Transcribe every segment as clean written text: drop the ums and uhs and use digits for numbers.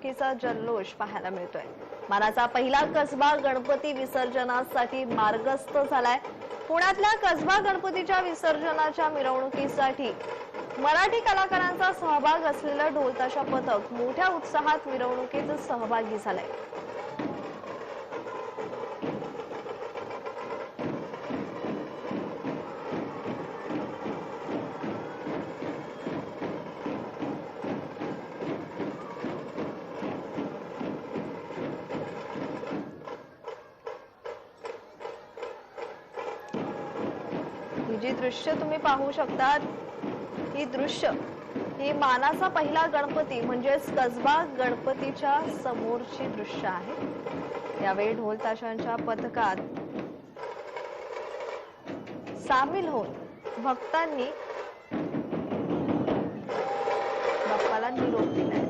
मिरवणुकीचा जल्लोष पाहायला मिळतोय। मानाचा पहिला कसबा गणपती विसर्जनासाठी मार्गस्थ झालाय। पुण्यातल्या कसबा गणपतीच्या विसर्जनाच्या मिरवणुकीसाठी मराठी कलाकारांचा सहभाग असलेलं ढोल-ताशा पथक मोठ्या उत्साहात मिरवणुकीत सहभागी झालंय। ही जी दृश्य तुम्ही पाहू शकता, ही दृश्य ही मानाचा पहिला गणपती म्हणजेच कसबा गणपतीच्या समोरची दृश्य आहे। यावेळी ढोल ताशांच्या पथकात सामील होऊन भक्तांनी बाप्पाला निरोप दिलाय।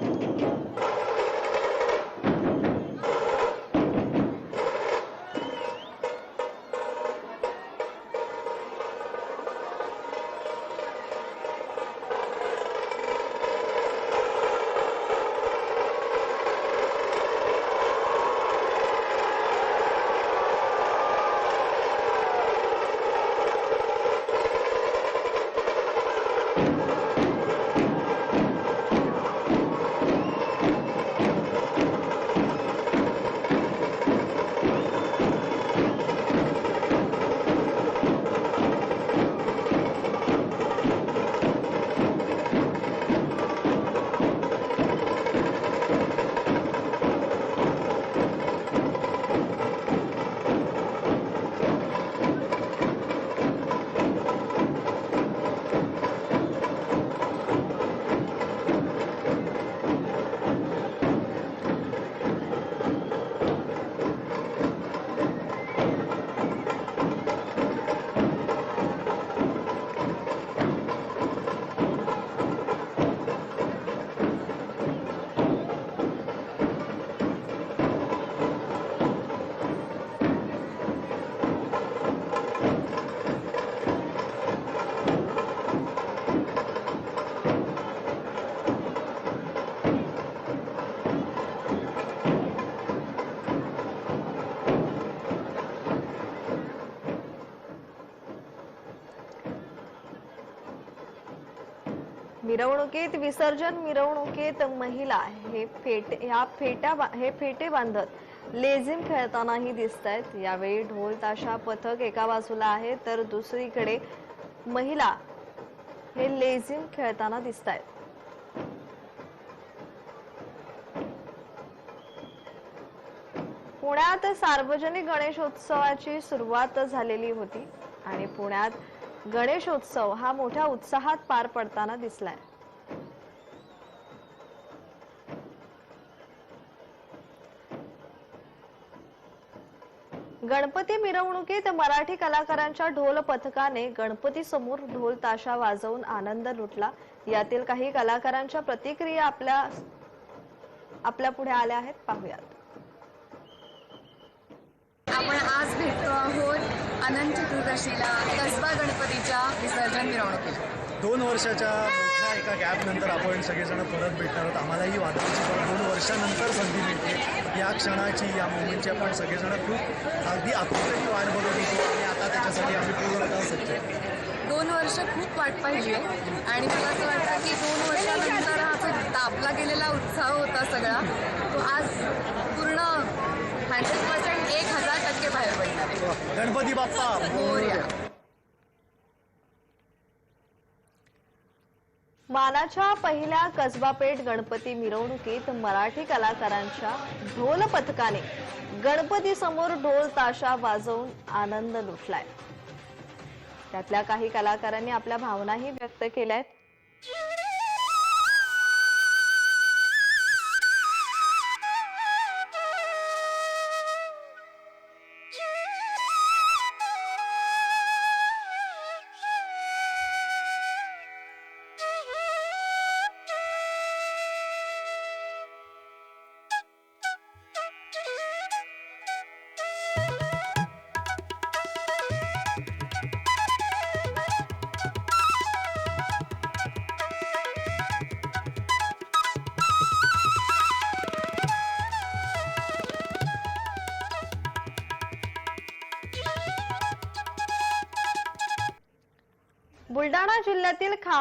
मिरवणुकीत विसर्जन मिरवणुकीत महिला हे फेटे बांधत लेझिम खेळतानाही दिसतायत। यावेळी ढोल ताशा पथक एका बाजूला आहे तर दुसरीकडे महिला हे लेझिम खेळताना दिसतायत। पुण्यात सार्वजनिक गणेशोत्सवाची सुरुवात झालेली होती आणि पुण्यात गणेशोत्सव हा मोठ्या उत्साहात पार पडताना दिसलाय। गणपती मिरवणुकीत मराठी कलाकारांच्या ढोल पथकाने गणपती समोर ढोल ताशा वाजवून आनंद लुटला। यातील काही कलाकारांच्या प्रतिक्रिया आपल्या पुढे आल्या आहेत, पाहूयात। आपण आज भेटतो आहोत अनंत चतुर्दशीला कसबा गणपतीच्या विसर्जन मिरवणुकीला। 2 वर्षाच्या मोठ्या एका गॅप नंतर आपण सगळेजण परत भेटणार आहोत। आम्हालाही वादळाची 2 वर्षानंतर संधी मिळते। या क्षणाची, या मोमेंटची आपण सगळेजण खूप अगदी आतुरतेने वाट बघत होतो आणि आता त्याच्यासाठी आम्ही पूर्णतः सज्ज आहोत। 2 वर्ष खूप वाट पाहिली आणि मला असं वाटतं की 2 वर्षानंतर हा जो तापला गेलेला उत्साह होता सगळा, तो आज पूर्ण 100% 1000% बाहेर पडणार। गणपती बाप्पा मोरया। मानाच्या पहिल्या कसबा पेठ गणपती मिरवणुकीत मराठी कलाकारांच्या ढोल पथकाने गणपती समोर ढोल ताशा वाजवून आनंद लुटलाय। त्यातल्या काही कलाकारांनी आपल्या भावनाही व्यक्त केल्यात। बुलडाणा जिल्ह्यातील खाम